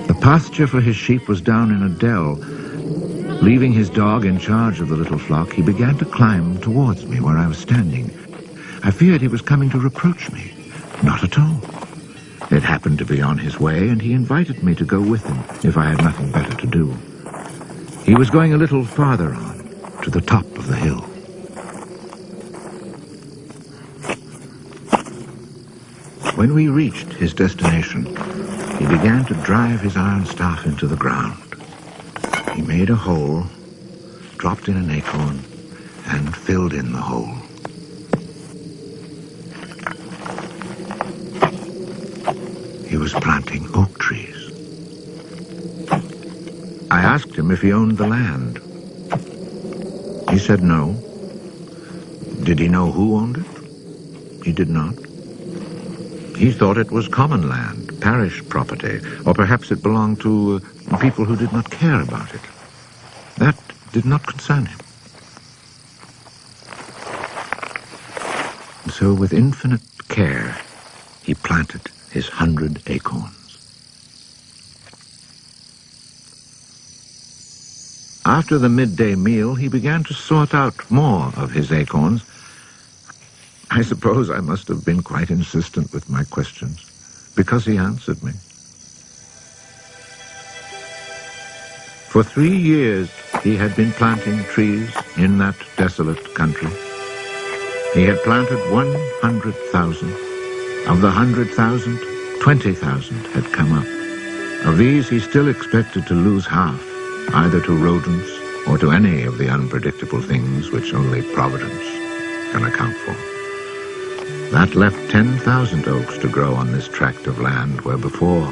The pasture for his sheep was down in a dell. Leaving his dog in charge of the little flock, he began to climb towards me where I was standing. I feared he was coming to reproach me. Not at all. It happened to be on his way, and he invited me to go with him if I had nothing better to do. He was going a little farther on, to the top of the hill. When we reached his destination, he began to drive his iron staff into the ground. He made a hole, dropped in an acorn, and filled in the hole. He was planting oak trees. I asked him if he owned the land. He said no. Did he know who owned it? He did not. He thought it was common land, parish property, or perhaps it belonged to people who did not care about it. That did not concern him. And so with infinite care, he planted his 100 acorns. After the midday meal, he began to sort out more of his acorns. I suppose I must have been quite insistent with my questions, because he answered me. For 3 years, he had been planting trees in that desolate country. He had planted 100,000. Of the 100,000, 20,000 had come up. Of these, he still expected to lose half, either to rodents or to any of the unpredictable things which only Providence can account for. That left 10,000 oaks to grow on this tract of land where before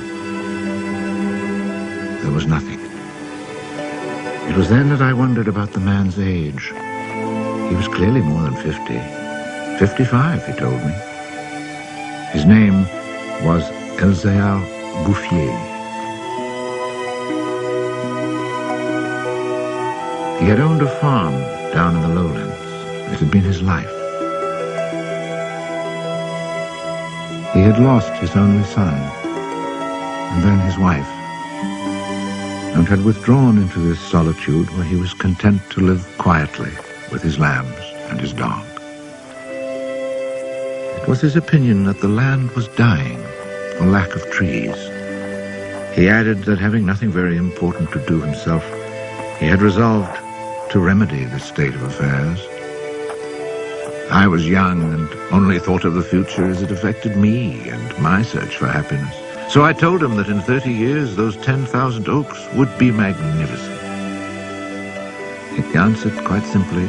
there was nothing. It was then that I wondered about the man's age. He was clearly more than 50. 55, he told me. His name was Elzear Bouffier. He had owned a farm down in the lowlands. It had been his life. He had lost his only son, and then his wife, and had withdrawn into this solitude where he was content to live quietly with his lambs and his dog. It was his opinion that the land was dying for lack of trees. He added that having nothing very important to do himself, he had resolved to remedy this state of affairs. I was young and only thought of the future as it affected me and my search for happiness. So I told him that in 30 years those 10,000 oaks would be magnificent. He answered quite simply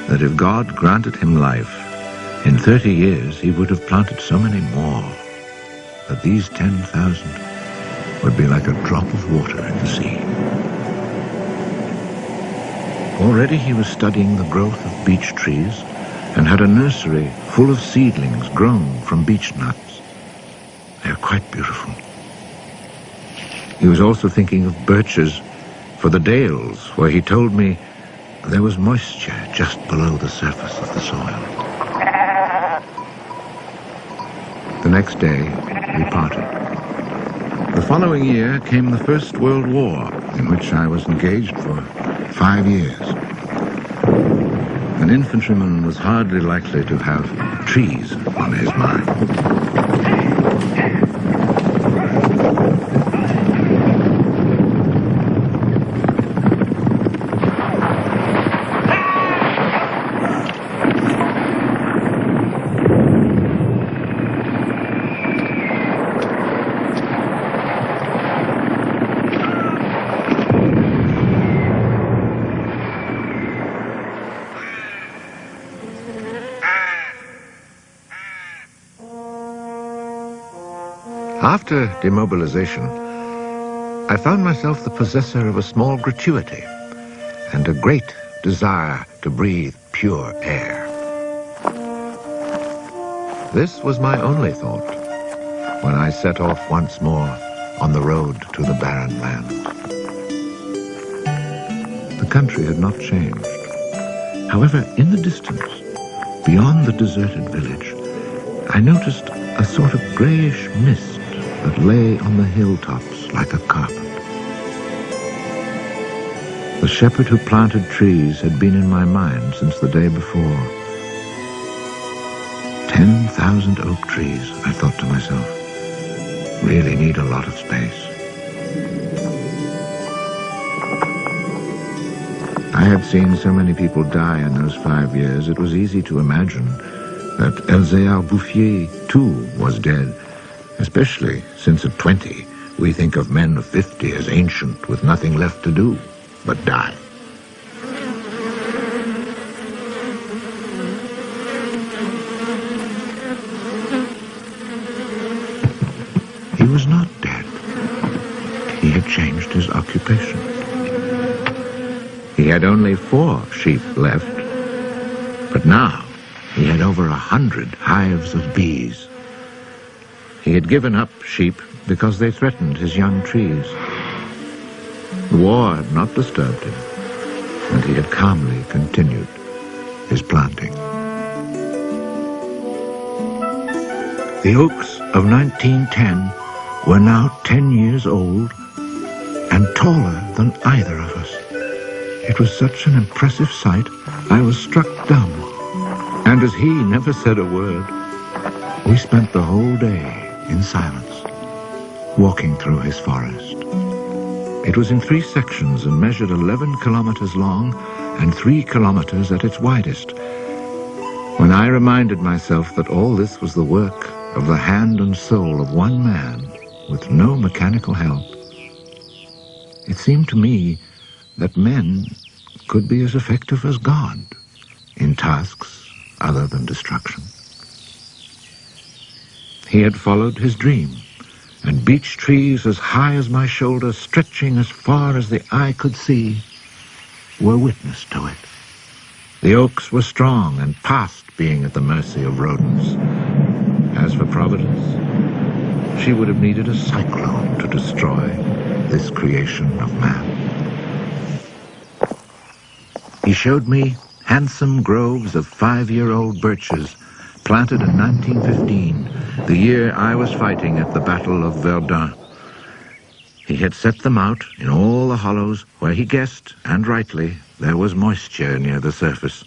that if God granted him life, in 30 years he would have planted so many more that these 10,000 would be like a drop of water in the sea. Already he was studying the growth of beech trees and had a nursery full of seedlings grown from beech nuts. They are quite beautiful. He was also thinking of birches for the dales, where he told me there was moisture just below the surface of the soil. The next day, we parted. The following year came the First World War, in which I was engaged for 5 years. An infantryman was hardly likely to have trees on his mind. After demobilization, I found myself the possessor of a small gratuity and a great desire to breathe pure air. This was my only thought when I set off once more on the road to the barren land. The country had not changed. However, in the distance, beyond the deserted village, I noticed a sort of grayish mist that lay on the hilltops like a carpet. The shepherd who planted trees had been in my mind since the day before. 10,000 oak trees, I thought to myself, really need a lot of space. I had seen so many people die in those 5 years, it was easy to imagine that Elzear Bouffier, too, was dead, especially since at 20 we think of men of 50 as ancient with nothing left to do but die. He was not dead. He had changed his occupation. He had only 4 sheep left, but now he had over 100 hives of bees. He had given up sheep because they threatened his young trees. The war had not disturbed him, and he had calmly continued his planting. The oaks of 1910 were now 10 years old and taller than either of us. It was such an impressive sight, I was struck dumb. And as he never said a word, we spent the whole day in silence, walking through his forest. It was in 3 sections and measured 11 kilometers long and 3 kilometers at its widest. When I reminded myself that all this was the work of the hand and soul of one man with no mechanical help, it seemed to me that men could be as effective as God in tasks other than destruction. He had followed his dream, and beech trees as high as my shoulder, stretching as far as the eye could see, were witness to it. The oaks were strong and past being at the mercy of rodents. As for Providence, she would have needed a cyclone to destroy this creation of man. He showed me handsome groves of 5-year-old birches planted in 1915, the year I was fighting at the Battle of Verdun. He had set them out in all the hollows where he guessed, and rightly, there was moisture near the surface.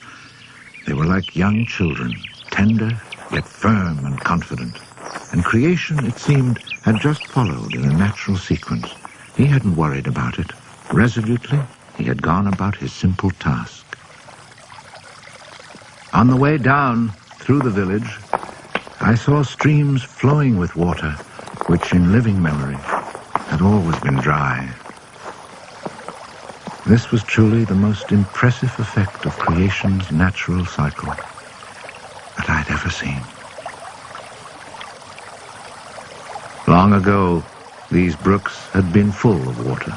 They were like young children, tender yet firm and confident. And creation, it seemed, had just followed in a natural sequence. He hadn't worried about it. Resolutely, he had gone about his simple task. On the way down through the village, I saw streams flowing with water, which in living memory had always been dry. This was truly the most impressive effect of creation's natural cycle that I'd ever seen. Long ago, these brooks had been full of water.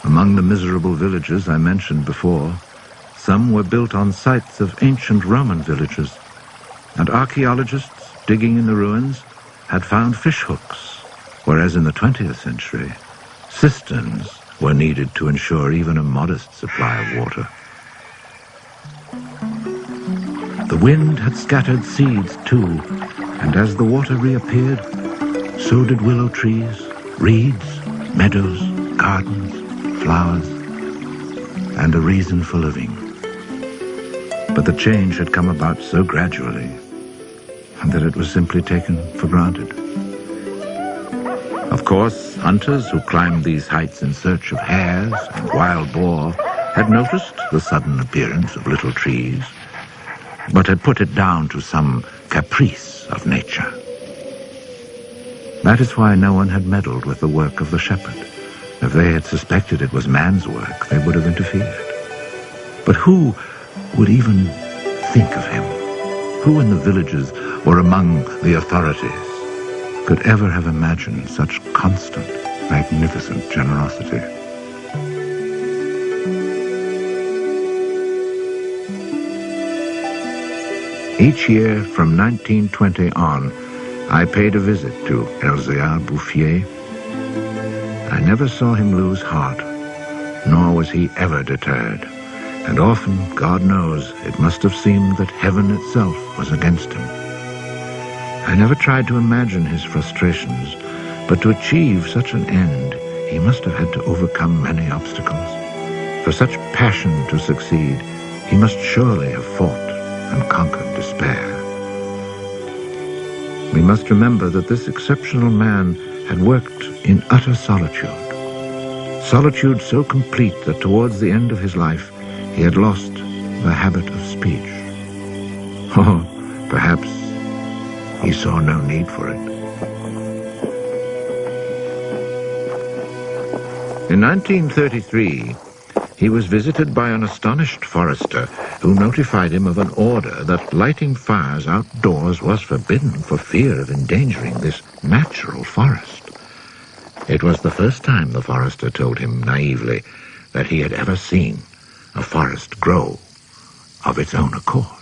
Among the miserable villages I mentioned before, some were built on sites of ancient Roman villages, and archaeologists digging in the ruins had found fish hooks, whereas in the 20th century, cisterns were needed to ensure even a modest supply of water. The wind had scattered seeds too, and as the water reappeared, so did willow trees, reeds, meadows, gardens, flowers, and a reason for living. But the change had come about so gradually that it was simply taken for granted. Of course, hunters who climbed these heights in search of hares and wild boar had noticed the sudden appearance of little trees, but had put it down to some caprice of nature. That is why no one had meddled with the work of the shepherd. If they had suspected it was man's work, they would have interfered. But who would even think of him? Who in the villages or among the authorities could ever have imagined such constant, magnificent generosity? Each year from 1920 on, I paid a visit to Elzear Bouffier. I never saw him lose heart, nor was he ever deterred. And often, God knows, it must have seemed that heaven itself was against him. I never tried to imagine his frustrations But to achieve such an end, he must have had to overcome many obstacles. For such passion to succeed, he must surely have fought and conquered despair. We must remember that this exceptional man had worked in utter solitude. Solitude so complete that towards the end of his life, he had lost the habit of speech. Oh, perhaps he saw no need for it. In 1933, he was visited by an astonished forester who notified him of an order that lighting fires outdoors was forbidden for fear of endangering this natural forest. It was the first time, the forester told him naively, that he had ever seen a forest grow of its own accord.